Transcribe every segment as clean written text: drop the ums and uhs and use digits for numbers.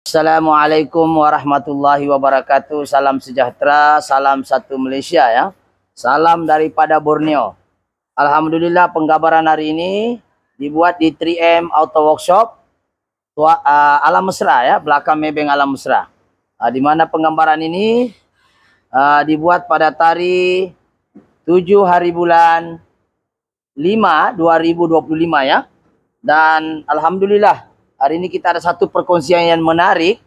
Assalamualaikum warahmatullahi wabarakatuh. Salam sejahtera, salam satu Malaysia ya. Salam daripada Borneo. Alhamdulillah penggambaran hari ini dibuat di 3M Auto Workshop Alam Mesra ya, belakang Maybank Alam Mesra. Di mana penggambaran ini dibuat pada tarikh 7 hari bulan 5 2025 ya. Dan alhamdulillah hari ini kita ada satu perkongsian yang menarik.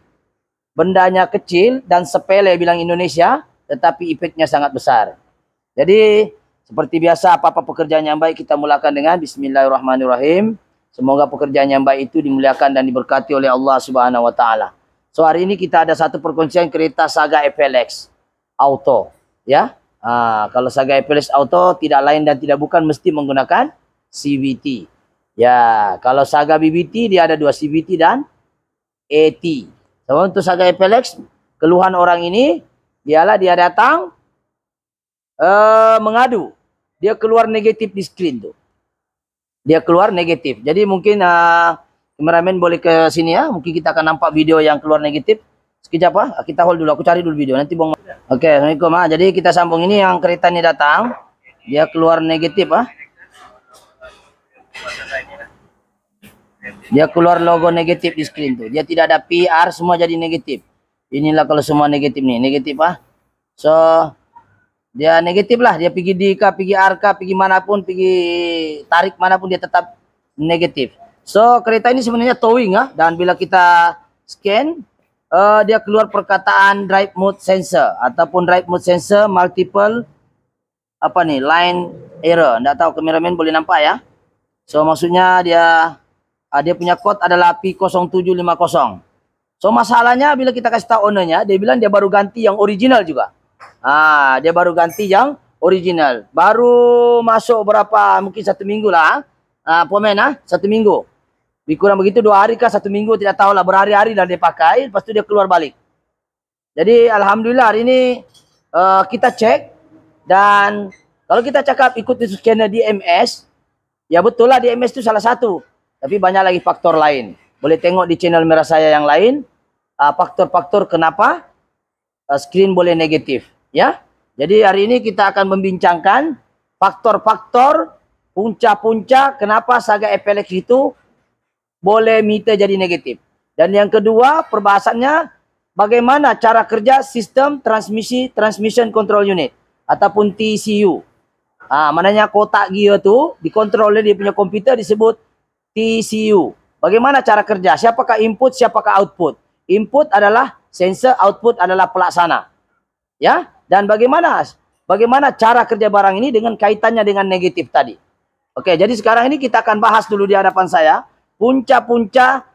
Bendanya kecil dan sepele bilang Indonesia, tetapi efeknya sangat besar. Jadi seperti biasa, apa-apa pekerjaan yang baik kita mulakan dengan Bismillahirrahmanirrahim. Semoga pekerjaan yang baik itu dimuliakan dan diberkati oleh Allah Subhanahu wa taala. So hari ini kita ada satu perkongsian kereta Saga FLX Auto ya. Kalau Saga FLX Auto tidak lain dan tidak bukan mesti menggunakan CVT. Ya, kalau Saga BBT dia ada dua, CVT dan AT. So, untuk Saga FLX, keluhan orang ini ialah dia datang mengadu. Dia keluar negatif di screen tuh. Dia keluar negatif. Jadi mungkin kameramen boleh ke sini ya. Mungkin kita akan nampak video yang keluar negatif. Sekejap kita hold dulu. Aku cari dulu video. Nanti bong. Oke, Assalamualaikum. Jadi kita sambung ini yang kereta ini datang. Dia keluar negatif Dia keluar logo negatif di screen tuh. Dia tidak ada PR, semua jadi negatif. Inilah kalau semua negatif nih, negatif So, dia negatif lah. Dia pergi DK, pergi RK, pergi manapun, pergi tarik manapun dia tetap negatif. So, kereta ini sebenarnya towing dan bila kita scan, dia keluar perkataan drive mode sensor ataupun drive mode sensor multiple line error. Nggak tahu kameramen boleh nampak ya. So maksudnya dia punya code adalah P0750. So masalahnya bila kita kasih tahu ownernya, dia bilang dia baru ganti yang original juga. Dia baru ganti yang original. Baru masuk berapa, mungkin 1 minggu lah. Pomen 1 minggu. Lebih kurang begitu 2 hari kah 1 minggu, tidak tahu lah, berhari-hari dah dia pakai, lepas tu dia keluar balik. Jadi alhamdulillah hari ini kita cek, dan kalau kita cakap ikut scanner DMS, ya betul lah DMS itu salah satu. Tapi banyak lagi faktor lain. Boleh tengok di channel merah saya yang lain. Faktor-faktor kenapa screen boleh negatif. Ya. Jadi hari ini kita akan membincangkan faktor-faktor punca-punca kenapa Saga FLX itu boleh meter jadi negatif. Dan yang kedua perbahasannya bagaimana cara kerja sistem transmission control unit ataupun TCU. Mananya kotak gear tu dikontrol oleh dia punya komputer disebut TCU. Bagaimana cara kerja? Siapakah input, siapakah output? Input adalah sensor, output adalah pelaksana. Ya? Dan bagaimana cara kerja barang ini dengan kaitannya dengan negatif tadi. Oke, jadi sekarang ini kita akan bahas dulu di hadapan saya punca-punca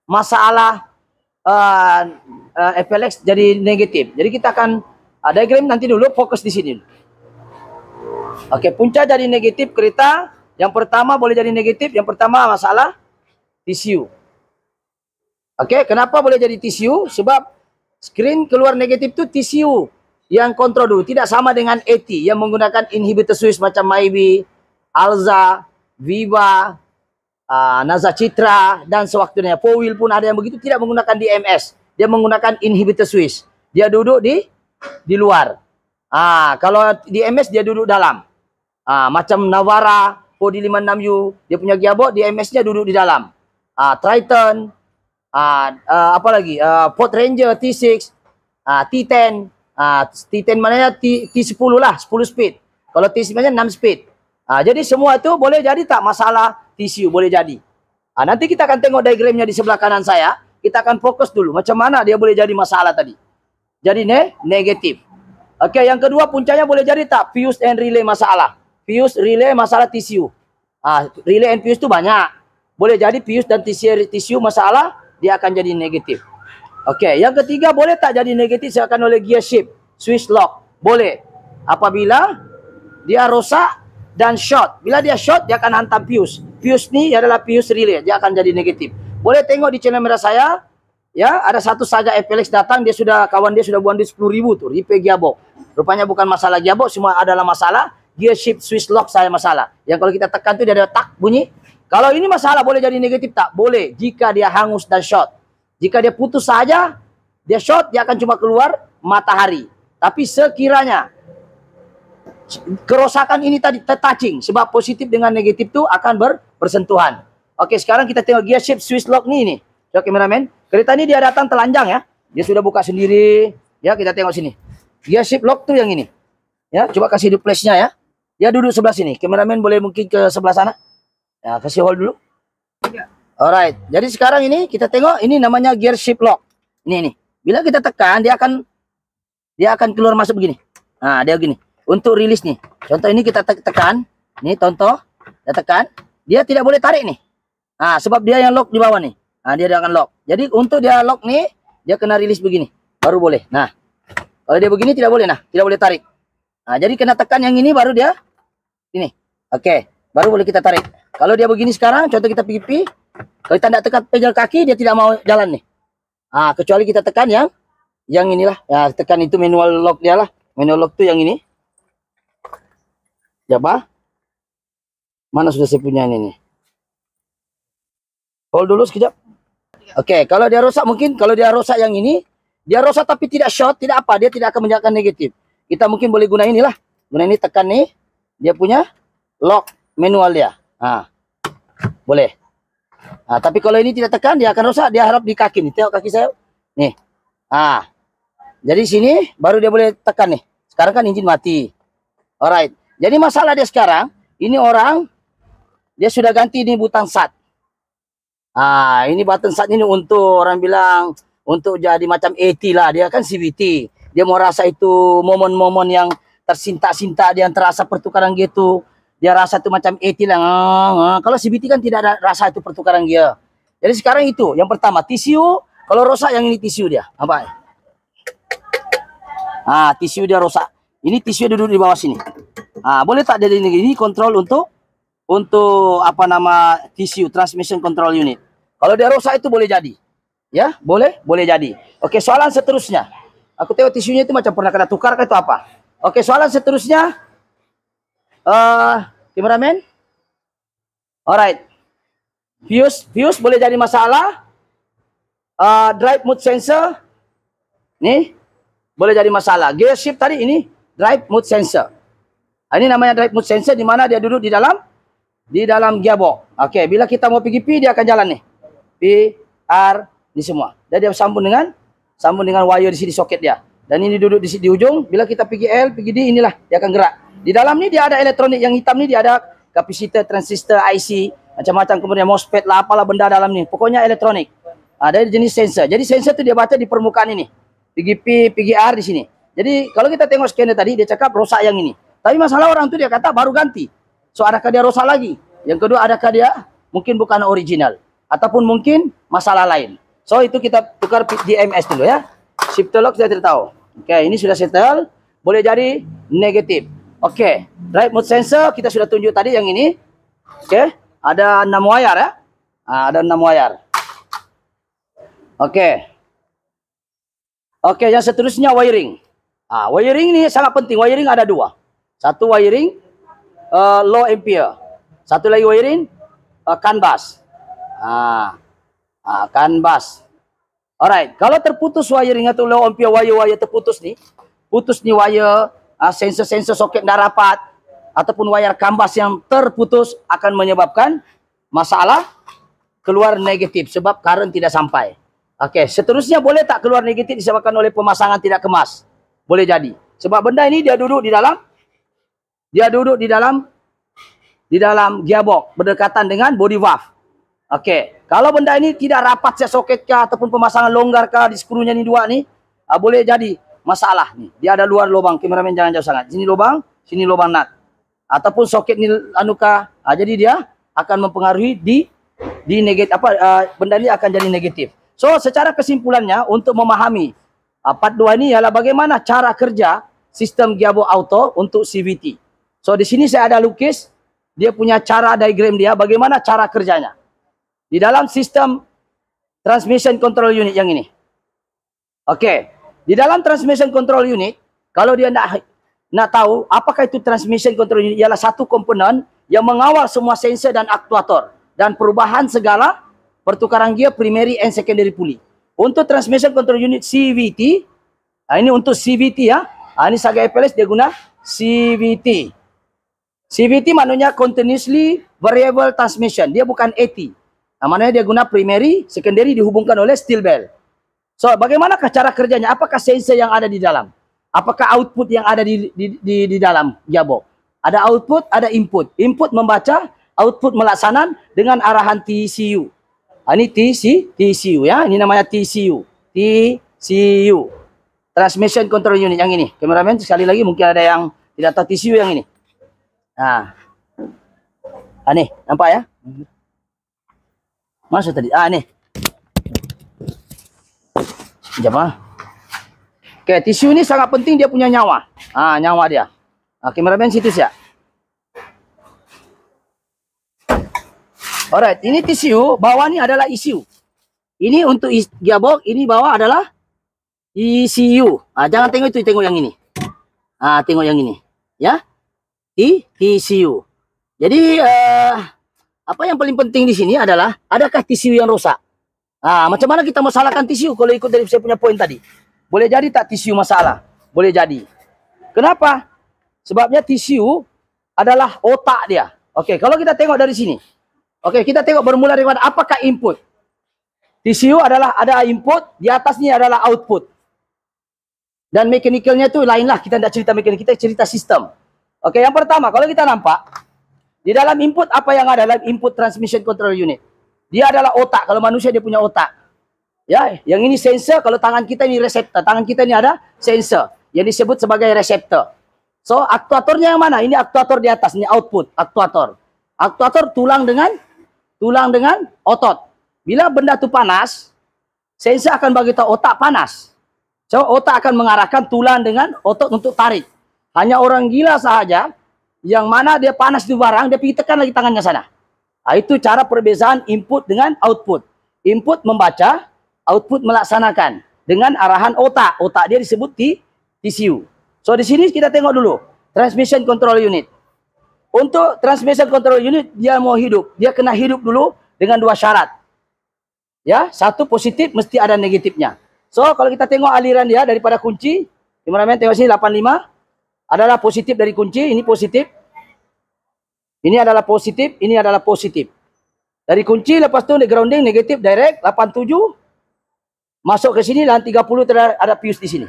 masalah FLX jadi negatif. Jadi kita akan diagram nanti dulu, fokus di sini. Oke, punca jadi negatif kereta. Yang pertama boleh jadi negatif. Yang pertama masalah TCU. Oke, kenapa boleh jadi TCU? Sebab screen keluar negatif itu TCU yang kontrol dulu. Tidak sama dengan AT yang menggunakan inhibitor switch macam Mybi, Alza, Viva, Naza Citra dan sewaktunya. Four wheel pun ada yang begitu, tidak menggunakan DMS. Dia menggunakan inhibitor switch. Dia duduk di luar. Kalau DMS dia duduk dalam. Macam Navara 4D56U, dia punya gearbox, DMS-nya duduk di dalam. Triton, apa lagi? Ford Ranger T6, T10, T10 mananya T10 lah, 10 speed. Kalau T9-nya 6 speed. Jadi semua itu boleh jadi tak masalah TCU, boleh jadi. Nanti kita akan tengok diagramnya di sebelah kanan saya. Kita akan fokus dulu macam mana dia boleh jadi masalah tadi. Jadi negatif. Oke, yang kedua puncanya boleh jadi tak fuse and relay masalah. Fuse, relay, masalah TCU. Relay and fuse itu banyak. Boleh jadi fuse dan TCU masalah, dia akan jadi negatif. Oke, yang ketiga boleh tak jadi negatif disebabkan oleh gear shift, switch lock. Boleh. Apabila dia rosak dan short. Bila dia short, dia akan hantam fuse. Fuse ni adalah fuse relay, dia akan jadi negatif. Boleh tengok di channel merah saya, ya, ada satu Saga FLX datang, kawan dia sudah buang dia 10.000 tuh, repair gearbox. Rupanya bukan masalah gearbox, semua adalah masalah gear shift switch lock saya masalah. Yang kalau kita tekan tuh dia ada tak bunyi. Kalau ini masalah boleh jadi negatif tak? Boleh jika dia hangus dan short. Jika dia putus saja, dia short, dia akan cuma keluar matahari. Tapi sekiranya kerosakan ini tadi touching, sebab positif dengan negatif itu akan bersentuhan. Oke, sekarang kita tengok gear shift switch lock nih. Coba kameramen, kereta ini dia datang telanjang ya. Dia sudah buka sendiri. Ya, kita tengok sini. Gear shift lock tuh yang ini. Ya, coba kasih di place-nya ya. Dia duduk sebelah sini. Kameramen boleh mungkin ke sebelah sana. Ya, kasih hold dulu. Alright. Jadi sekarang ini kita tengok ini namanya gear shift lock. Ini. Bila kita tekan dia akan keluar masuk begini. Nah, dia begini. Untuk rilis nih. Contoh ini kita tekan. Nih contoh. Kita tekan. Dia tidak boleh tarik nih. Nah, sebab dia yang lock di bawah nih. Nah, dia akan lock. Jadi untuk dia lock nih, dia kena rilis begini. Baru boleh. Nah, kalau dia begini tidak boleh. Nah, tidak boleh tarik. Nah, jadi kena tekan yang ini baru dia ini. Oke, baru boleh kita tarik. Kalau dia begini sekarang, contoh kita pergi, kalau kita tidak tekan pedal kaki, dia tidak mau jalan nih. Ah, kecuali kita tekan yang inilah. Ya, tekan itu manual lock dia lah. Manual lock tuh yang ini. Coba. Mana sudah saya punya ini? Hold dulu sekejap. Oke, kalau dia rosak mungkin, kalau dia rosak yang ini, dia rosak tapi tidak short, tidak apa, dia tidak akan menyalakan negatif. Kita mungkin boleh guna inilah. Guna ini, tekan nih, dia punya lock manual dia. Nah, boleh. Nah, tapi kalau ini tidak tekan, dia akan rosak. Dia harap di kaki nih. Tengok kaki saya. Nih. Ah. Jadi sini baru dia boleh tekan nih. Sekarang kan engine mati. Alright. Jadi masalah dia sekarang, ini orang dia sudah ganti ini butang sat. Ah, ini button sat ini untuk orang bilang untuk jadi macam AT lah. Dia kan CVT. Dia mau rasa itu momen-momen yang tersinta-sinta, dia terasa pertukaran gitu. Dia rasa itu macam AT lah. Kalau CVT kan tidak ada rasa itu pertukaran gear. Jadi sekarang itu yang pertama tisu. Kalau rosak yang ini tisu dia. Apa? Ah, tisu dia rosak. Ini tisu duduk di bawah sini. Ah, boleh tak dari ini kontrol untuk apa nama tisu transmission control unit. Kalau dia rosak itu boleh jadi. Ya, boleh jadi. Oke, soalan seterusnya. Aku tengok tisunya itu macam pernah kena tukar itu apa? Oke, soalan seterusnya. Kameramen. Alright. Fuse boleh jadi masalah. Drive mood sensor. Nih. Boleh jadi masalah. Gear shift tadi ini drive mood sensor. Ini namanya drive mood sensor di mana dia duduk di dalam gearbox. Oke, bila kita mau pergi P, dia akan jalan nih. P, R, ini semua. Dan dia sambung dengan wire di sini soket dia. Dan ini duduk di ujung. Bila kita pergi L, pergi D, inilah dia akan gerak. Di dalam ni dia ada elektronik yang hitam ni, dia ada kapasitor, transistor, IC, macam-macam, kemudian MOSFET lah, apalah benda dalam ni. Pokoknya elektronik. Ada jenis sensor. Jadi sensor tu dia baca di permukaan ini. Pergi P, pergi R di sini. Jadi kalau kita tengok scanner tadi, dia cakap rosak yang ini. Tapi masalah orang tu dia kata baru ganti. So adakah dia rosak lagi? Yang kedua, adakah dia mungkin bukan original? Ataupun mungkin masalah lain. So itu kita tukar DMS dulu ya. Shifter lock sudah tidak tahu. Oke, ini sudah settle. Boleh jadi negatif. Oke, drive mode sensor kita sudah tunjuk tadi yang ini. Oke, ada 6 wire ya. Ada 6 wire. Oke, yang seterusnya wiring. Wiring ini sangat penting. Wiring ada 2. Satu wiring low ampere. Satu lagi wiring CAN bus. CAN bus. Alright, kalau terputus wiring atau low ampere wire terputus nih wire sensor soket tidak rapat ataupun wire CAN bus yang terputus akan menyebabkan masalah keluar negatif sebab current tidak sampai. Oke, seterusnya boleh tak keluar negatif disebabkan oleh pemasangan tidak kemas? Boleh jadi. Sebab benda ini dia duduk di dalam gearbox berdekatan dengan body valve. Oke, kalau benda ini tidak rapat soket kah ataupun pemasangan longgar kah di skrunya ini 2 nih, boleh jadi masalah nih. Dia ada luar lubang, kameramen jangan jauh sangat. Sini lubang nut. Ataupun soket ini jadi dia akan mempengaruhi di negatif benda ini akan jadi negatif. So, secara kesimpulannya untuk memahami part 2 ini ialah bagaimana cara kerja sistem gearbox auto untuk CVT. So, di sini saya ada lukis dia punya cara diagram dia bagaimana cara kerjanya. Di dalam sistem transmission control unit yang ini. Oke, di dalam transmission control unit, kalau dia nak tahu apakah itu transmission control unit, ialah satu komponen yang mengawal semua sensor dan aktuator dan perubahan segala pertukaran gear primary and secondary pulley. Untuk transmission control unit CVT, ini untuk CVT ya. Ini Saga FLS dia guna CVT. CVT maknanya continuously variable transmission. Dia bukan AT. Maknanya dia guna primary, secondary dihubungkan oleh steel belt. So, bagaimanakah cara kerjanya? Apakah sensor yang ada di dalam? Apakah output yang ada di dalam gearbox? Ada output, ada input. Input membaca, output melaksanan dengan arahan TCU. Ini TCU ya. Ini namanya TCU. TCU. Transmission Control Unit yang ini. Kameramen sekali lagi mungkin ada yang tidak tahu TCU yang ini. Nah, nih nampak ya? Masuk tadi. Nih. Sekejap. Oke, tisu ini sangat penting, dia punya nyawa. Nyawa dia. Kameramen situ ya. Alright, ini tisu, bawah ini adalah ECU. Ini untuk gearbox, ini bawah adalah ECU. Jangan tengok itu, tengok yang ini. Tengok yang ini, ya. TCU. Jadi apa yang paling penting di sini adalah adakah TCU yang rusak? Macam mana kita mau salahkan TCU kalau ikut dari saya punya poin tadi? Boleh jadi tak TCU masalah? Boleh jadi. Kenapa? Sebabnya TCU adalah otak dia. Oke, kalau kita tengok dari sini. Oke, kita tengok bermula dari mana? Apakah input? TCU adalah ada input, di atasnya adalah output. Dan mechanical-nya itu lainlah, kita tidak cerita mekanik, kita cerita sistem. Oke, yang pertama, kalau kita nampak, di dalam input apa yang ada dalam input transmission control unit? Dia adalah otak, kalau manusia dia punya otak. Ya, yang ini sensor, kalau tangan kita ini reseptor. Tangan kita ini ada sensor, yang disebut sebagai reseptor. So, aktuatornya yang mana? Ini aktuator di atas, ini output, aktuator. Aktuator tulang dengan otot. Bila benda itu panas, sensor akan bagi tahu otak panas. So, otak akan mengarahkan tulang dengan otot untuk tarik. Hanya orang gila sahaja yang mana dia panas di barang, dia pergi tekan lagi tangannya sana. Itu cara perbezaan input dengan output. Input membaca, output melaksanakan dengan arahan otak. Otak dia disebut TCU. So di sini kita tengok dulu transmission control unit. Untuk transmission control unit dia mau hidup, dia kena hidup dulu dengan dua syarat. Ya, satu positif mesti ada negatifnya. So kalau kita tengok aliran dia daripada kunci, kameramen tengok sini 85. Adalah positif dari kunci, ini positif. Ini adalah positif, ini adalah positif. Dari kunci lepas tu grounding negatif direct 87. Masuk ke sini dan 30 ada fuse di sini.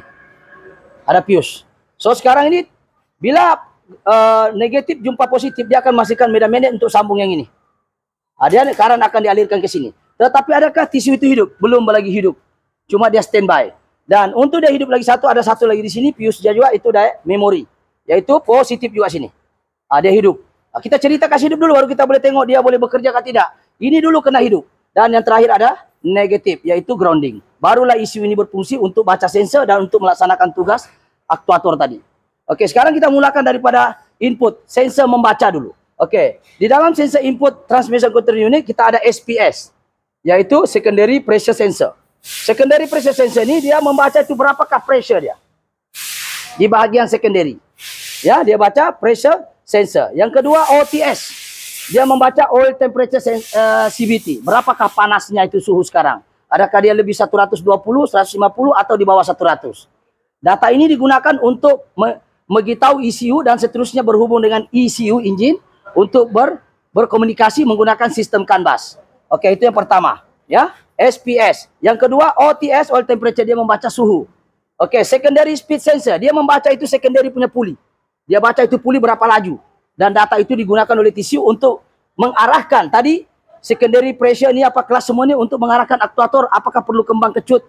Ada fuse. So sekarang ini bila negatif jumpa positif dia akan masukkan medan magnet untuk sambung yang ini. Dia current akan dialirkan ke sini. Tetapi adakah tisu itu hidup? Belum lagi hidup. Cuma dia standby. Dan untuk dia hidup lagi ada satu lagi di sini, fuse dia juga itu dia memori. Yaitu positif juga sini. Dia hidup. Kita cerita kasih hidup dulu, baru kita boleh tengok dia boleh bekerja atau tidak. Ini dulu kena hidup. Dan yang terakhir ada negatif, yaitu grounding. Barulah ECU ini berfungsi untuk baca sensor dan untuk melaksanakan tugas aktuator tadi. Oke, sekarang kita mulakan daripada input. Sensor membaca dulu. Oke, di dalam sensor input transmission control unit kita ada SPS. Yaitu secondary pressure sensor. Secondary pressure sensor ini dia membaca itu berapakah pressure dia di bahagian secondary. Ya, dia baca pressure sensor. Yang kedua OTS. Dia membaca oil temperature CVT. Berapakah panasnya itu suhu sekarang? Adakah dia lebih 120, 150 atau di bawah 100? Data ini digunakan untuk memberitahu ECU dan seterusnya berhubung dengan ECU engine untuk berkomunikasi menggunakan sistem CAN bus. Oke, itu yang pertama, ya. SPS. Yang kedua, OTS, oil temperature, dia membaca suhu. Oke, secondary speed sensor, dia membaca itu secondary punya puli. Dia baca itu puli berapa laju. Dan data itu digunakan oleh TCU untuk mengarahkan. Tadi, secondary pressure ini apa kelas semuanya untuk mengarahkan aktuator, apakah perlu kembang kecut.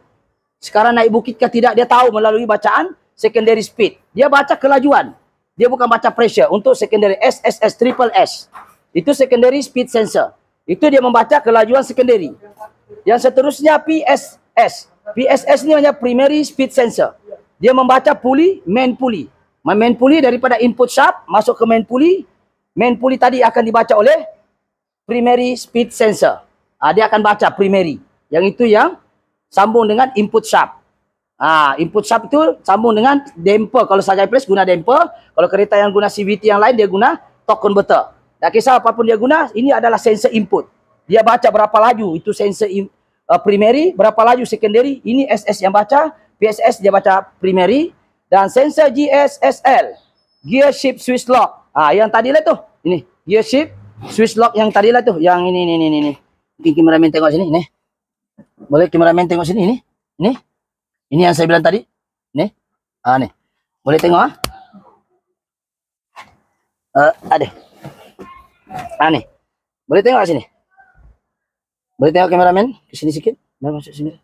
Sekarang naik bukit ke tidak, dia tahu melalui bacaan secondary speed. Dia baca kelajuan. Dia bukan baca pressure. Untuk secondary SSS, triple S. Itu secondary speed sensor. Itu dia membaca kelajuan secondary. Yang seterusnya PSS. PSS ini hanya primary speed sensor. Dia membaca puli, main puli. Main puli daripada input shaft masuk ke main puli. Main puli tadi akan dibaca oleh primary speed sensor. Dia akan baca primary. Yang itu yang sambung dengan input shaft. Input shaft itu sambung dengan damper. Kalau Saga Place guna damper. Kalau kereta yang guna CVT yang lain dia guna torque converter. Tak kisah apapun dia guna, ini adalah sensor input. Dia baca berapa laju, itu sensor primary, berapa laju secondary. Ini SS yang baca, PSS dia baca primary, dan sensor GSSL, gear shift switch lock. Yang tadi lah tuh, ini gear shift switch lock yang tadi lah tuh, yang ini. Mungkin kameramen tengok sini, nih. Boleh kameramen tengok sini, ini. Ini yang saya bilang tadi, nih. Nih, boleh tengok ada. Nih, boleh tengok sini. Boleh tengok kameramen ke sini sikit. Masuk sini.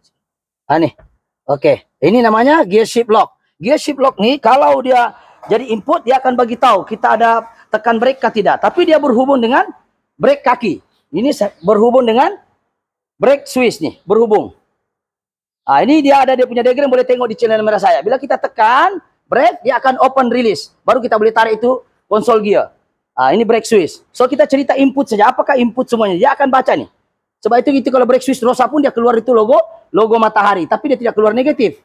Nih. Oke, ini namanya gear shift lock. Gear shift lock nih kalau dia jadi input dia akan bagi tahu kita ada tekan brake kah tidak. Tapi dia berhubung dengan brake kaki. Ini berhubung dengan brake switch nih, berhubung. Ini dia ada dia punya diagram, boleh tengok di channel merah saya. Bila kita tekan brake dia akan open release. Baru kita boleh tarik itu konsol gear. Ini brake switch. So kita cerita input saja. Apakah input semuanya? Dia akan baca nih. Sebab itu kalau brake switch rosak pun dia keluar itu logo matahari, tapi dia tidak keluar negatif.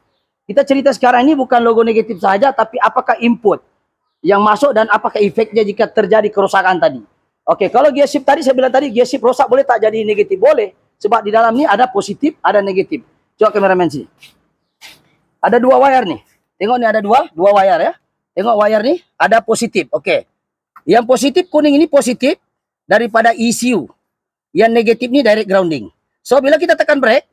Kita cerita sekarang ini bukan logo negatif saja, tapi apakah input yang masuk dan apakah efeknya jika terjadi kerusakan tadi. Oke, kalau gear shift tadi saya bilang tadi gear shift rosak boleh tak jadi negatif? Boleh. Sebab di dalam ini ada positif, ada negatif. Coba kameramen sini. Ada dua wire nih. Tengok nih ada dua wire ya. Tengok wire nih ada positif. Oke. Yang positif kuning ini positif daripada ECU. Yang negatif ini direct grounding. So bila kita tekan brake,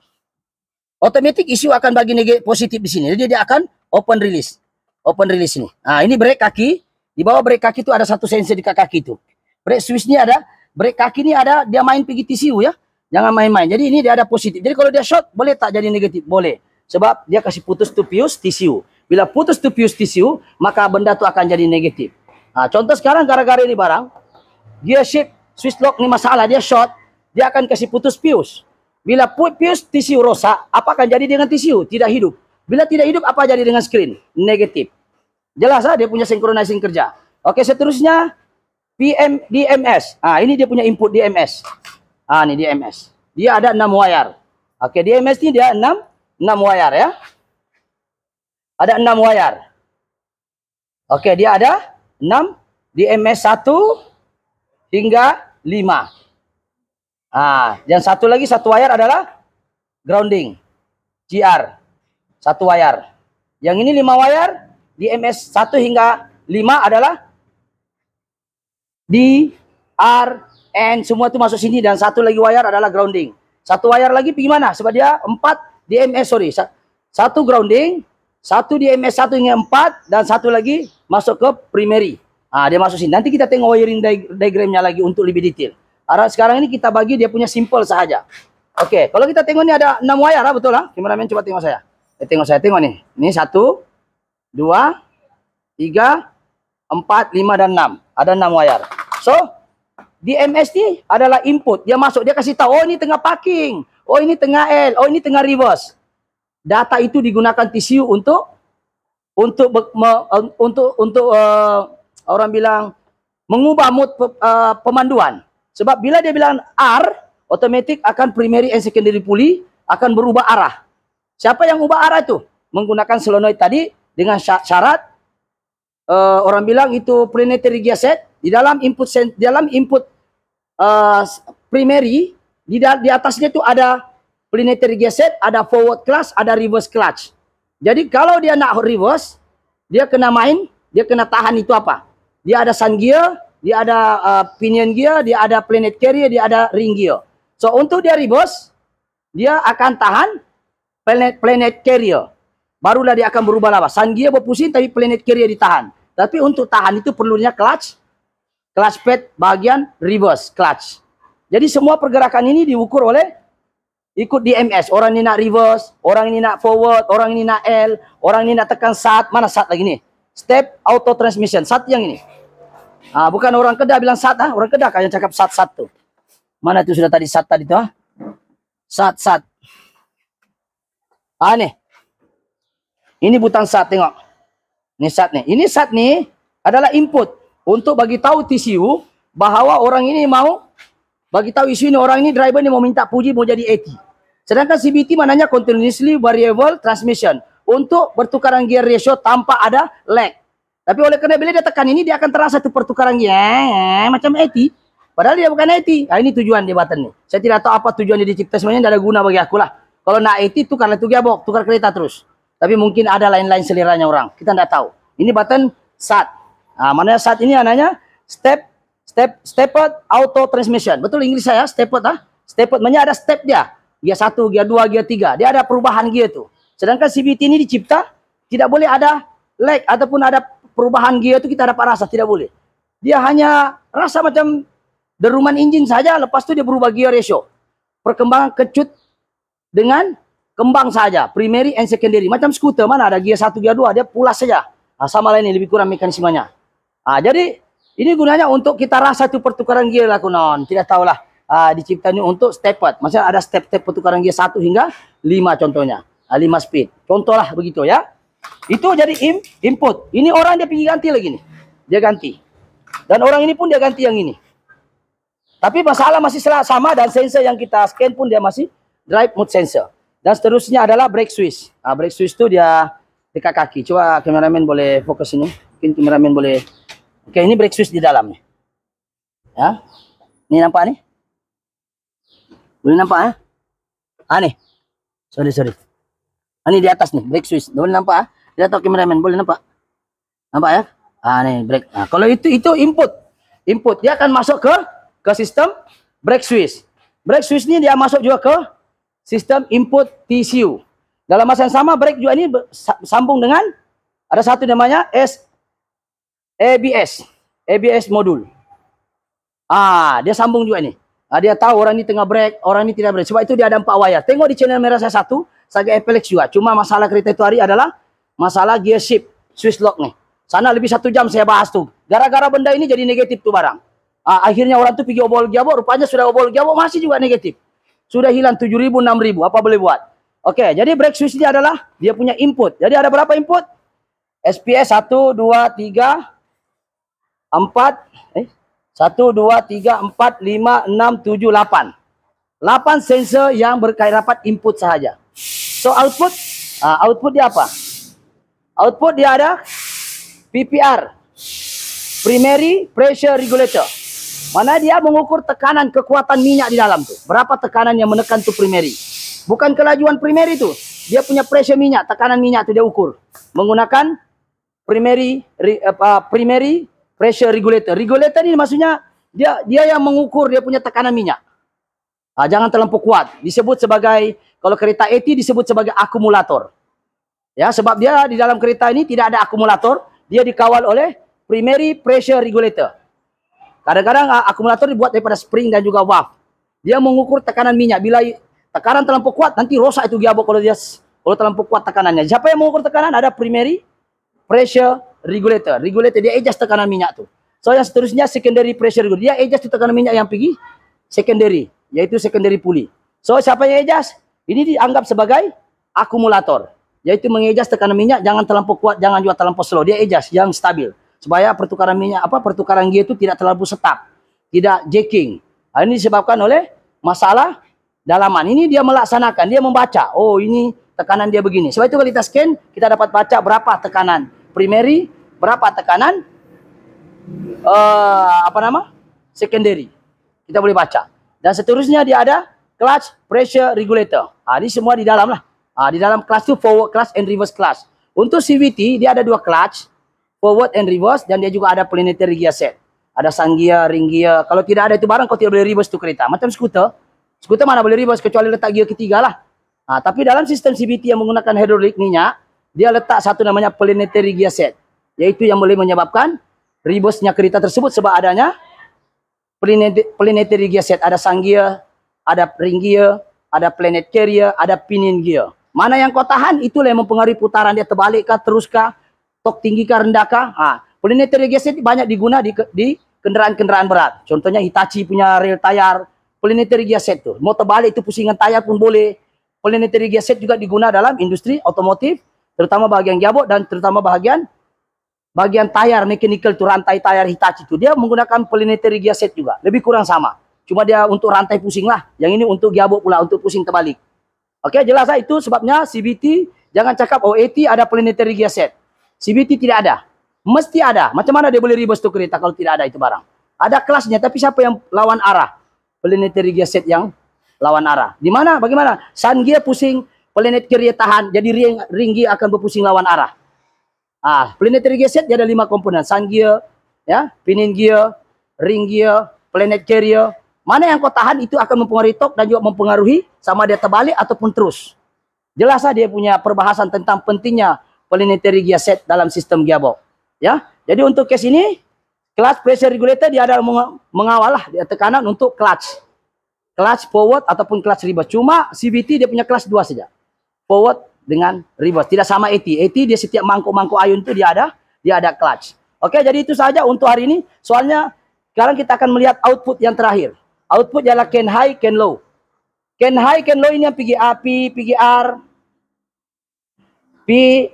otomatis ECU akan bagi positif di sini. Jadi dia akan open release. Open release ini. Ini brake kaki. Di bawah brake kaki itu ada satu sensor di kaki itu. Brake switch ini ada, brake kaki ini ada, dia main pergi TCU ya. Jangan main-main. Jadi ini dia ada positif. Jadi kalau dia short, boleh tak jadi negatif? Boleh. Sebab dia kasih putus to fuse TCU. Bila putus to fuse TCU, maka benda itu akan jadi negatif. Contoh sekarang gara-gara ini barang, gear shift switch lock ini masalah, dia short, dia akan kasih putus fuse. Bila fuse TCU rosak, apa akan jadi dengan TCU? Tidak hidup. Bila tidak hidup, apa jadi dengan screen? Negatif. Jelas dia punya synchronizing kerja. Oke, seterusnya DMS. Ini dia punya input DMS. Ini DMS. Dia ada 6 wire. Oke, DMS ini dia 6 wire ya. Ada 6 wire. Oke, dia ada 6 DMS 1 hingga 5. Yang satu lagi satu wire adalah grounding. GR. Satu wire. Yang ini 5 wire, DMS 1 hingga 5 adalah D, R, N, semua itu masuk sini. Dan satu lagi wire adalah grounding. Satu wire lagi pergi mana? Sebab dia 4 DMS, sorry. Satu grounding, satu DMS 1 hingga 4, dan satu lagi masuk ke primary. Dia masuk sini. Nanti kita tengok wiring diagramnya lagi untuk lebih detail. Sekarang ini kita bagi dia punya simple sahaja. Oke, kalau kita tengok ini ada 6 wire, betul lah? Kameramen coba tengok saya. Tengok nih. Ini 1, 2, 3, 4, 5, dan 6. Ada 6 wire. So, DMS ini adalah input. Dia masuk, dia kasih tahu, oh ini tengah parking, oh ini tengah L, oh ini tengah reverse. Data itu digunakan TCU untuk orang bilang mengubah mood pemanduan. Sebab bila dia bilang R, otomatis akan primary and secondary pulley akan berubah arah. Siapa yang ubah arah itu? Menggunakan solenoid tadi dengan syarat orang bilang itu planetary gear set. Di dalam input primary di atasnya itu ada planetary gear set, ada forward clutch, ada reverse clutch. Jadi kalau dia nak reverse, dia kena tahan itu apa? Dia ada sun gear, dia ada pinion gear, dia ada planet carrier, dia ada ring gear. So untuk dia reverse, dia akan tahan planet carrier. Barulah dia akan berubah lama. Sun gear berpusing tapi planet carrier ditahan. Tapi untuk tahan itu perlunya clutch pad bagian reverse clutch. Jadi semua pergerakan ini diukur oleh ikut DMS. Orang ini nak reverse, orang ini nak forward, orang ini nak L, orang ini nak tekan SAT. Mana SAT lagi nih? Step auto transmission. SAT yang ini. Bukan orang Kedah bilang SAT. Orang Kedah kan yang cakap SAT tuh. Mana tuh sudah tadi SAT tadi tuh? SAT. Nih. Ini butang SAT, tengok. Ini SAT nih. Ini SAT nih adalah input untuk bagi tahu TCU bahwa orang ini mau bagi tahu isu ini, orang ini driver ini mau minta puji mau jadi AT. Sedangkan CBT mananya continuously variable transmission untuk bertukaran gear ratio tanpa ada lag. Tapi oleh karena bila dia tekan ini dia akan terasa tuh pertukaran gear macam AT. Padahal dia bukan AT. Ini tujuan dia button nih. Saya tidak tahu apa tujuan dia dicipta, sebenarnya tidak ada guna bagi aku lah. Kalau nak 80 tukar itu gearbox, tukar kereta terus. Tapi mungkin ada lain-lain seleranya orang. Kita tidak tahu. Ini button start. Nah, mana start ini anaknya stepped auto transmission. Betul Inggris saya, stepped ah. Stepped maknanya ada step dia. Gear 1, gear 2, gear 3. Dia ada perubahan gear tu. Sedangkan CVT ini dicipta tidak boleh ada lag ataupun ada perubahan gear itu kita dapat rasa, tidak boleh. Dia hanya rasa macam deruman engine saja, lepas tu dia berubah gear ratio. Perkembangan kecut dengan kembang saja, primary and secondary. Macam skuter, mana ada gear 1, gear 2, dia pulas saja. Nah, sama lain ini, lebih kurang mekanismenya. Nah, jadi ini gunanya untuk kita rasa itu pertukaran gear lah kunon. Tidak tahulah. Dicipta ini untuk stepped. Maksudnya ada step-step pertukaran gear 1 hingga 5 contohnya. 5 speed. Contohlah begitu ya. Itu jadi input. Ini orang dia pergi ganti lagi nih. Dia ganti. Dan orang ini pun dia ganti yang ini. Tapi masalah masih sama dan sensor yang kita scan pun dia masih drive mode sensor. Dan seterusnya adalah brake switch. Brake switch itu dia dekat kaki. Coba kameramen boleh fokus ini. Mungkin kameramen boleh. Oke, ini brake switch di dalam nih. Ya. Ini nampak nih? Boleh nampak ya? Nih. Sorry. Ini di atas nih, brake switch. Boleh nampak ah? Tidak tahu kameramen, boleh nampak? Nampak ya? Nih brake. Kalau itu input. Input dia akan masuk ke sistem brake switch. Brake switch ini dia masuk juga ke sistem input TCU. Dalam masa yang sama brake juga ini sambung dengan ada satu namanya ABS modul. Dia sambung juga ini. Dia tahu orang ini tengah brake, orang ini tidak brake. Sebab itu dia ada 4 wire. Tengok di channel merah saya satu, saya FLX juga. Cuma masalah kereta itu hari adalah masalah gear shift, switch lock nih. Sana lebih 1 jam saya bahas tuh. Gara-gara benda ini jadi negatif tuh barang. Akhirnya orang tuh pergi obol gearbox, rupanya sudah obol gearbox masih juga negatif. Sudah hilang 7.000, 6.000, apa boleh buat? Oke, jadi brake switch ini adalah dia punya input. Jadi ada berapa input? SPS 1, 2, 3, 4, 1, 2, 3, 4, 5, 6, 7, 8. 8 sensor yang berkaitan rapat input sahaja. So output, output dia apa? Output dia ada PPR, Primary Pressure Regulator. Mana dia mengukur tekanan kekuatan minyak di dalam tuh. Berapa tekanan yang menekan tuh primary. Bukan kelajuan primary tuh. Dia punya pressure minyak, tekanan minyak tuh dia ukur. Menggunakan primary pressure regulator. Regulator ini maksudnya dia yang mengukur dia punya tekanan minyak. Jangan terlampau kuat. Disebut sebagai, kalau kereta AT disebut sebagai akumulator. Ya, sebab dia di dalam kereta ini tidak ada akumulator. Dia dikawal oleh primary pressure regulator. Kadang-kadang akumulator dibuat daripada spring dan juga valve. Dia mengukur tekanan minyak. Bila tekanan terlampau kuat, nanti rosak itu gearbox kalau terlampau kuat tekanannya. Siapa yang mengukur tekanan? Ada primary pressure regulator. Regulator dia adjust tekanan minyak tu. So yang seterusnya secondary pressure regulator. Dia adjust tekanan minyak yang pergi secondary, yaitu secondary pulley. So siapa yang adjust? Ini dianggap sebagai akumulator, yaitu mengadjust tekanan minyak jangan terlampau kuat, jangan juga terlampau slow. Dia adjust yang stabil supaya pertukaran minyak pertukaran gear itu tidak terlalu stuck, tidak jacking. Ini disebabkan oleh masalah dalaman. Ini dia melaksanakan, dia membaca. Oh, ini tekanan dia begini. Sebab itu kalau kita scan, kita dapat baca berapa tekanan primary, berapa tekanan secondary. Kita boleh baca. Dan seterusnya dia ada clutch pressure regulator. Ini semua di dalam lah. Di dalam clutch itu forward clutch and reverse clutch. Untuk CVT dia ada 2 clutch, forward and reverse, dan dia juga ada planetary gear set. Ada sun gear, ring gear. Kalau tidak ada itu barang, kau tidak boleh reverse tu kereta. Macam skuter. Skuter mana boleh reverse kecuali letak gear ketiga lah. Tapi dalam sistem CVT yang menggunakan hidrolik minyak, dia letak satu namanya planetary gear set. Yaitu yang boleh menyebabkan reverse-nya kereta tersebut sebab adanya planetary gear set. Ada sun gear, ada ring gear, ada planet carrier, ada pinion gear. Mana yang kau tahan, itulah yang mempengaruhi putaran dia terbalik kah, terus kah, tok tinggi kah, rendah kah. Planetary gear set banyak diguna di kendaraan-kendaraan berat. Contohnya Hitachi punya rail tayar, planetary gear set tu. Mau terbalik tu pusingan tayar pun boleh. Planetary gear set juga diguna dalam industri otomotif, terutama bahagian gearbox dan terutama bahagian tayar mechanical tu, rantai tayar Hitachi tu. Dia menggunakan planetary gear set juga. Lebih kurang sama. Cuma dia untuk rantai pusing lah. Yang ini untuk gearbox pula, untuk pusing terbalik. Okey, jelas lah itu sebabnya CVT jangan cakap oh AT ada planetary gear set. CVT tidak ada. Mesti ada. Macam mana dia boleh reverse tu kereta kalau tidak ada itu barang? Ada kelasnya, tapi siapa yang lawan arah? Planetary gear set yang lawan arah. Di mana? Bagaimana? Sun gear pusing, planetary gear tahan, jadi ring gear akan berpusing lawan arah. Planetary gear set dia ada 5 komponen. Sun gear, ya, pinion gear, ring gear, planet carrier. Mana yang kau tahan itu akan mempengaruhi torque dan juga mempengaruhi sama dia terbalik ataupun terus. Jelaslah dia punya perbahasan tentang pentingnya planetary gear set dalam sistem gearbox. Ya, jadi untuk case ini, clutch pressure regulator dia ada mengawal lah tekanan untuk clutch forward ataupun clutch reverse. Cuma CVT dia punya clutch 2 saja, forward dengan reverse. Tidak sama AT. AT dia setiap mangkuk-mangkuk ayun itu dia ada clutch. Oke, jadi itu saja untuk hari ini. Soalnya sekarang kita akan melihat output yang terakhir. Output ialah can high, can low. Can high, can low ini yang PGA, P, PGR, P,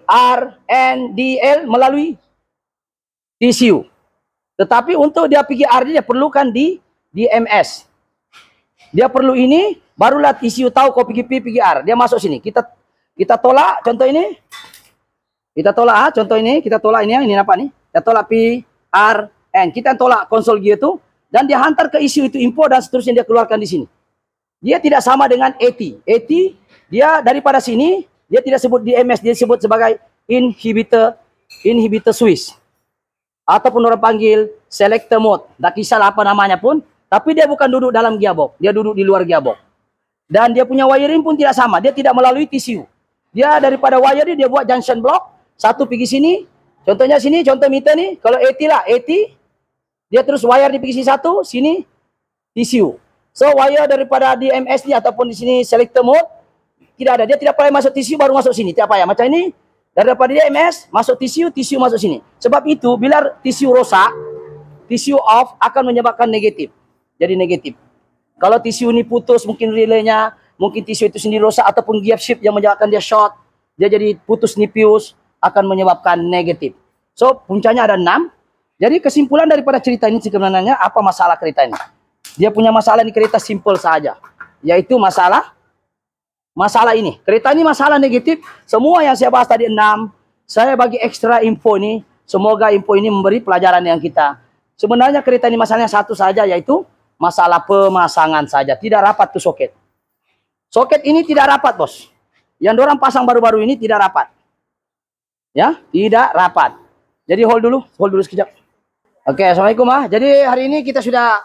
R, N, D, L melalui TCU. Tetapi untuk dia PGR dia perlukan di DMS. Dia perlu ini, barulah TCU tahu kau PGP, PGR. Dia masuk sini. Kita tolak contoh ini. Kita tolak contoh ini, kita tolak ini nampak nih. Kita tolak P, R, N. Kita tolak konsol gear itu dan dia hantar ke ECU itu info dan seterusnya dia keluarkan di sini. Dia tidak sama dengan AT. AT dia daripada sini dia tidak sebut DMS, dia sebut sebagai inhibitor switch. Ataupun orang panggil selector mode. Tak kisahlah apa namanya pun, tapi dia bukan duduk dalam gearbox, dia duduk di luar gearbox. Dan dia punya wiring pun tidak sama, dia tidak melalui TCU. Dia daripada wiring dia buat junction block, satu pergi sini, contohnya sini, contoh meter nih, kalau AT lah, AT dia terus wire di pergi satu, sini TCU. So wire daripada DMS ni ataupun di sini selector mode tidak ada, dia tidak payah masuk TCU baru masuk sini, tidak payah. Macam ini daripada DMS masuk TCU, TCU masuk sini. Sebab itu bila TCU rosak, TCU off akan menyebabkan negatif. Jadi negatif. Kalau TCU ni putus, mungkin relaynya, mungkin TCU itu sendiri rosak ataupun gear shift yang menyebabkan dia short, dia jadi putus nipis, akan menyebabkan negatif. So puncanya ada 6. Jadi kesimpulan daripada cerita ini sebenarnya apa masalah kereta ini? Dia punya masalah ini kereta simple saja, yaitu masalah ini. Kereta ini masalah negatif. Semua yang saya bahas tadi 6, saya bagi ekstra info ini. Semoga info ini memberi pelajaran yang kita. Sebenarnya kereta ini masalahnya satu saja, yaitu masalah pemasangan saja. Tidak rapat tuh soket. Soket ini tidak rapat, bos. Yang dorang pasang baru-baru ini tidak rapat. Ya, tidak rapat. Jadi hold dulu sekejap. Oke, assalamualaikum Jadi hari ini kita sudah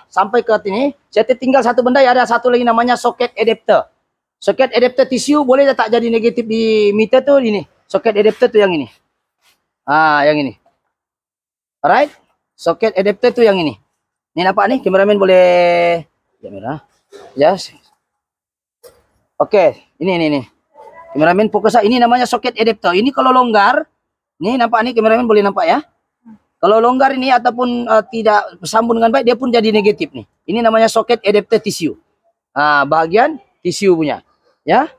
sampai ke sini. Saya tinggal satu benda, ya ada satu lagi namanya soket adapter. Soket adapter TCU boleh tak jadi negatif di meter tuh ini. Soket adapter tuh yang ini. Yang ini. Alright. Soket adapter tuh yang ini. Ini nampak nih, kameramen boleh kamera. Yes. Oke, ini. Kameramen fokus ini namanya soket adapter. Ini kalau longgar, nih nampak nih kameramen boleh nampak ya. Kalau longgar ini ataupun tidak bersambung dengan baik, dia pun jadi negatif nih. Ini namanya soket adapter TCU. Bahagian TCU punya. Ya,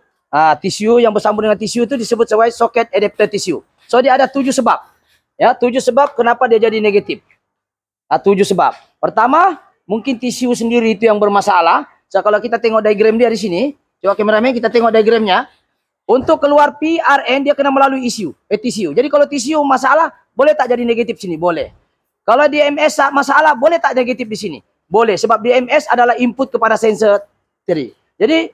TCU yang bersambung dengan TCU itu disebut sebagai soket adapter TCU. So dia ada 7 sebab. Ya, 7 sebab kenapa dia jadi negatif. 7 sebab. Pertama, mungkin TCU sendiri itu yang bermasalah. So kalau kita tengok diagram dia di sini, coba kameramen kita tengok diagramnya. Untuk keluar PRN dia kena melalui TCU. Jadi kalau TCU masalah, boleh tak jadi negatif sini? Boleh. Kalau DMS masalah, boleh tak negatif di sini? Boleh. Sebab DMS adalah input kepada sensor 3. Jadi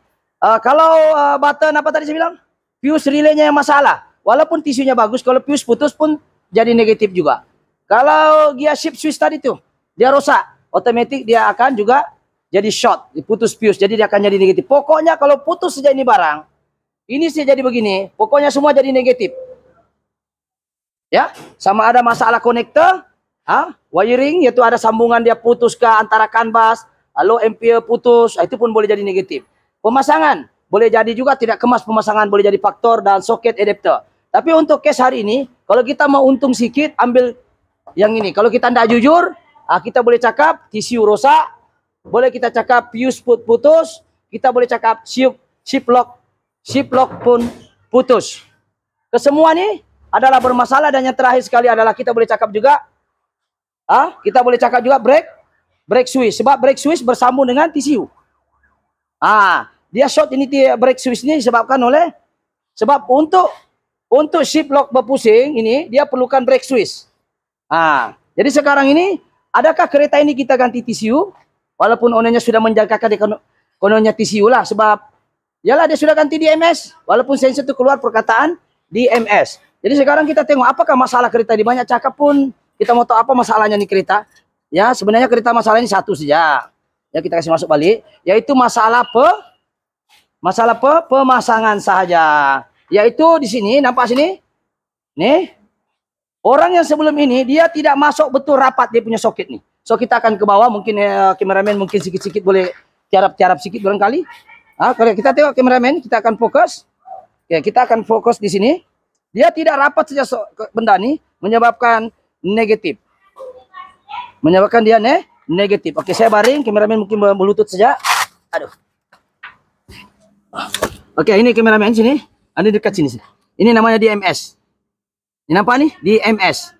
kalau button apa tadi saya bilang? Fuse relaynya yang masalah. Walaupun TCU-nya bagus, kalau fuse putus pun jadi negatif juga. Kalau gear shift switch tadi tuh, dia rosak, otomatis dia akan juga jadi short, putus fuse. Jadi dia akan jadi negatif. Pokoknya kalau putus saja ini barang, ini sih jadi begini, pokoknya semua jadi negatif. Ya, sama ada masalah konektor, wiring, yaitu ada sambungan dia putus ke antara CAN bus, low ampere putus, itu pun boleh jadi negatif. Pemasangan, boleh jadi juga tidak kemas pemasangan, boleh jadi faktor dan soket adapter. Tapi untuk case hari ini, kalau kita mau untung sedikit, ambil yang ini. Kalau kita tidak jujur, kita boleh cakap TCU rosak, boleh kita cakap fuse putus, kita boleh cakap shift lock pun putus. Kesemua ini adalah bermasalah dan yang terakhir sekali adalah kita boleh cakap juga brake switch, sebab brake switch bersambung dengan TCU. Dia short ini brake switch ini disebabkan oleh sebab untuk shift lock berpusing ini dia perlukan brake switch. Jadi sekarang ini adakah kereta ini kita ganti TCU walaupun ownernya sudah menjagakan kononnya TCU lah, sebab yalah dia sudah ganti DMS, walaupun sensor itu keluar perkataan DMS. Jadi sekarang kita tengok apakah masalah kereta di banyak cakap pun kita mau tahu apa masalahnya nih kereta. Ya sebenarnya kereta masalah ini satu saja. Ya kita kasih masuk balik, yaitu masalah pemasangan saja. Yaitu di sini nampak sini, nih orang yang sebelum ini dia tidak masuk betul rapat dia punya soket nih. So kita akan ke bawah, mungkin kameramen mungkin sikit-sikit boleh tiarap-tiarap sedikit barangkali. Kalau kita tengok kameramen, kita akan fokus. Ya, kita akan fokus di sini. Dia tidak rapat saja benda ini menyebabkan negatif. Menyebabkan dia negatif. Oke, saya baring, kameramen mungkin melutut saja. Aduh. Oke, ini kameramen sini. Ada dekat sini. Ini namanya DMS. Ini nampak nih? DMS.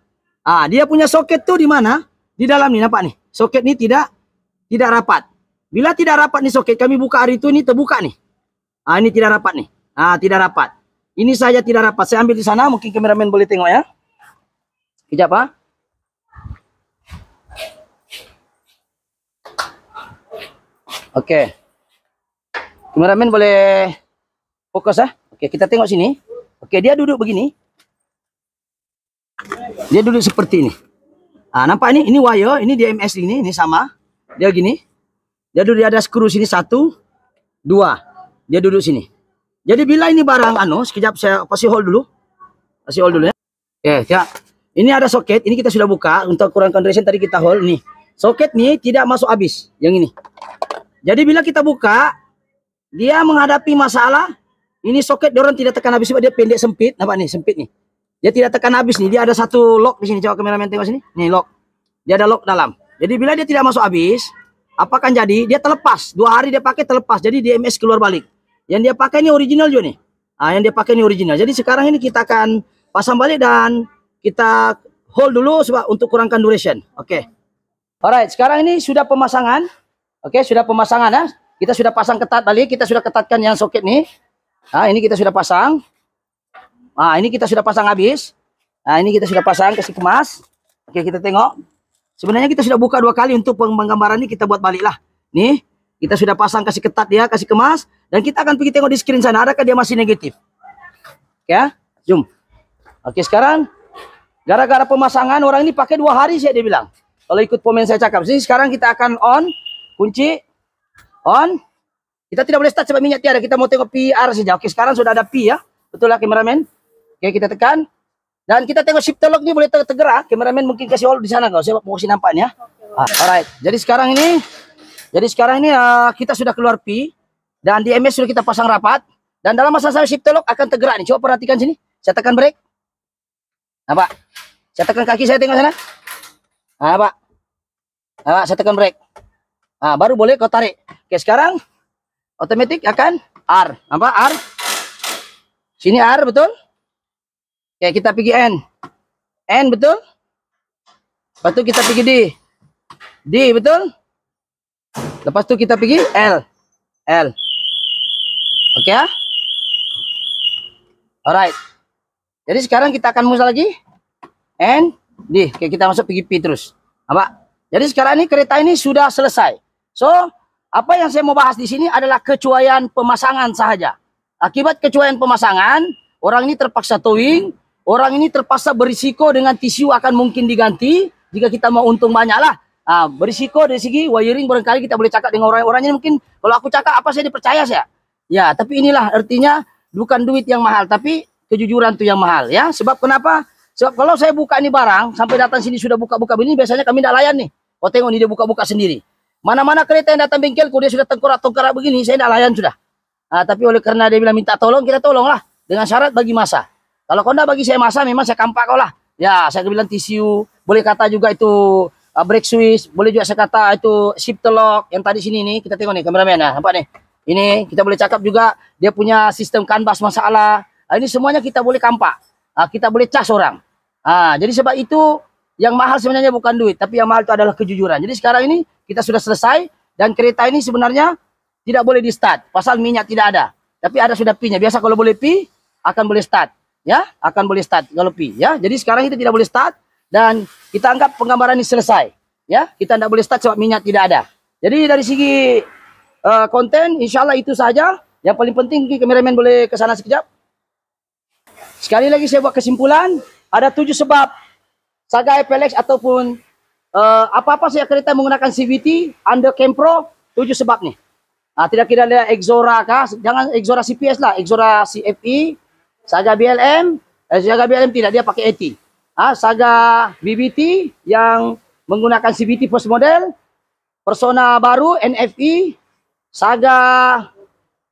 Dia punya soket tuh di mana? Di dalam nih, nampak nih. Soket ini tidak rapat. Bila tidak rapat nih soket, kami buka hari itu, ini terbuka nih. Ini tidak rapat nih. Tidak rapat. Ini saja tidak rapat. Saya ambil di sana, mungkin kameramen boleh tengok ya. Kejap Oke. Kameramen boleh fokus ya. Oke, kita tengok sini. Oke, dia duduk begini. Dia duduk seperti ini. Nampak ini wire, ini DMS ini sama. Dia gini. Dia duduk di ada skru sini 1, 2. Dia duduk sini. Jadi bila ini barang sekejap saya kasih hold dulu. Kasih hold dulu ya. Oke, ya. Ini ada soket, ini kita sudah buka untuk kurang duration tadi kita hold nih. Soket nih tidak masuk habis yang ini. Jadi bila kita buka, dia menghadapi masalah. Ini soket dorong tidak tekan habis sebab dia pendek sempit, nampak nih sempit nih. Dia tidak tekan habis nih. Dia ada satu lock di sini. Coba kameramen tengok sini. Nih lock. Dia ada lock dalam. Jadi bila dia tidak masuk habis, apa akan jadi? Dia terlepas. 2 hari dia pakai terlepas. Jadi DMS keluar balik. Yang dia pakai ini original juga nih. Yang dia pakai ini original. Jadi sekarang ini kita akan pasang balik dan kita hold dulu sebab untuk kurangkan duration. Oke. Alright, sekarang ini sudah pemasangan. Oke, sudah pemasangan ya. Kita sudah pasang ketat balik. Kita sudah ketatkan yang soket nih. Ini kita sudah pasang. Ini kita sudah pasang habis. Ini kita sudah pasang, kasih kemas. Oke, kita tengok. Sebenarnya kita sudah buka 2 kali untuk penggambaran ini kita buat balik lah. Nih, kita sudah pasang, kasih ketat dia, kasih kemas. Dan kita akan pergi tengok di screen sana, adakah dia masih negatif. Oke ya, zoom. Oke, sekarang gara-gara pemasangan orang ini pakai 2 hari dia bilang. Kalau ikut komen saya cakap. Jadi sekarang kita akan on, kunci, on. Kita tidak boleh start sebab minyak tiada. Kita mau tengok PR saja. Oke, sekarang sudah ada P ya. Betul lah kameramen. Oke, kita tekan. Dan kita tengok shifter lock ini boleh tergerak. Kameramen mungkin kasih hold di sana kau. Saya mau kasih nampaknya. Alright. Jadi sekarang ini kita sudah keluar P dan DMS sudah kita pasang rapat dan dalam masa saya shifter lock akan tergerak nih. Coba perhatikan sini. Saya tekan brake. Nampak? Saya tekan kaki saya tengok sana. Nampak? Saya tekan brake. Baru boleh kau tarik. Oke, sekarang otomatis akan R. Nampak? R. Sini R betul? Oke, kita pergi N. N betul? Lepas tu kita pergi D. D betul? Lepas tu kita pergi L. L. Oke ya? Alright. Jadi sekarang kita akan musnah lagi. N, D. Oke, kita masuk pergi P terus. Nampak? Jadi sekarang ini kereta ini sudah selesai. So, apa yang saya mau bahas di sini adalah kecuaian pemasangan sahaja. Akibat kecuaian pemasangan, orang ini terpaksa towing. Orang ini terpaksa berisiko dengan TCU akan mungkin diganti jika kita mau untung banyak lah. Berisiko dari segi wiring barangkali kita boleh cakap dengan orang-orangnya mungkin kalau aku cakap apa saya dipercaya saya. Ya, tapi inilah artinya bukan duit yang mahal tapi kejujuran itu yang mahal ya. Sebab kenapa? Sebab kalau saya buka ini barang sampai datang sini sudah buka-buka begini biasanya kami tidak layan nih. Kau tengok nih dia buka-buka sendiri. Mana-mana kereta yang datang bengkel dia sudah tengkorak-tengkorak begini saya tidak layan sudah. Tapi oleh karena dia bilang minta tolong kita tolonglah dengan syarat bagi masa. Kalau kau tidak bagi saya masa, memang saya kampak kau lah. Ya, saya bilang TCU, boleh kata juga itu brake switch, boleh juga saya kata itu shifter lock. Yang tadi sini nih, kita tengok nih kameramen, nampak nih. Ini kita boleh cakap juga dia punya sistem kanvas masalah. Ini semuanya kita boleh kampak. Kita boleh cas orang. Jadi sebab itu yang mahal sebenarnya bukan duit, tapi yang mahal itu adalah kejujuran. Jadi sekarang ini kita sudah selesai dan kereta ini sebenarnya tidak boleh di start. Pasal minyak tidak ada, tapi ada sudah P-nya. Biasa kalau boleh P akan boleh start. Ya, akan boleh start kalau P ya. Jadi sekarang kita tidak boleh start dan kita anggap penggambaran ini selesai. Ya, kita tidak boleh start sebab minyak tidak ada. Jadi dari segi konten. Insyaallah itu saja. Yang paling penting, kameramen boleh ke sana sekejap. Sekali lagi saya buat kesimpulan, ada 7 sebab Saga FLX ataupun apa-apa saya kereta menggunakan CVT under Kempro, 7 sebab nih. Tidak kira dia Exora kah, jangan Exora CPS lah, Exora CFE, Saga BLM, Saga BLM tidak, dia pakai AT. Saga BBT yang menggunakan CVT first model, Persona baru NFE, Saga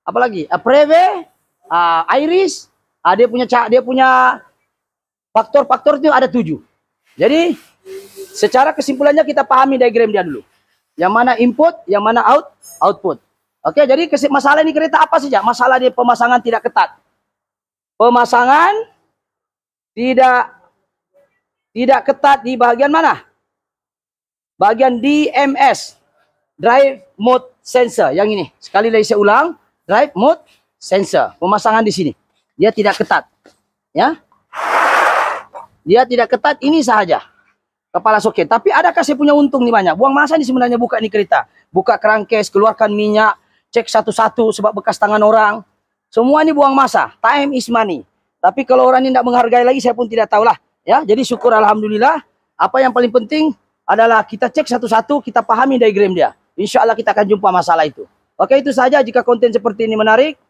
apa lagi? Preve, Iris, dia punya faktor-faktor itu ada 7. Jadi secara kesimpulannya kita pahami diagram dia dulu. Yang mana input, yang mana output. Oke, jadi masalah ini kereta apa saja? Masalah di pemasangan tidak ketat. Pemasangan tidak ketat di bagian mana? Bagian DMS, Drive Mode Sensor. Yang ini, sekali lagi saya ulang, Drive Mode Sensor. Pemasangan di sini, dia tidak ketat, ya. Dia tidak ketat, ini saja kepala soket. Tapi adakah saya punya untung nih banyak? Buang masa nih sebenarnya buka nih kereta. Buka crankcase, keluarkan minyak, cek satu-satu sebab bekas tangan orang. Semua ini buang masa. Time is money. Tapi kalau orang ini tidak menghargai lagi, saya pun tidak tahulah. Ya, jadi syukur alhamdulillah. Apa yang paling penting adalah kita cek satu-satu, kita pahami diagram dia. Insya Allah kita akan jumpa masalah itu. Oke, itu saja. Jika konten seperti ini menarik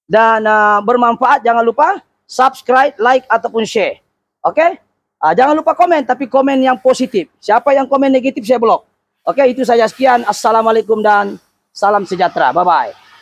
dan bermanfaat, jangan lupa subscribe, like, ataupun share. Oke? Jangan lupa komen, tapi komen yang positif. Siapa yang komen negatif, saya blok. Oke, itu saja. Sekian. Assalamualaikum dan salam sejahtera. Bye-bye.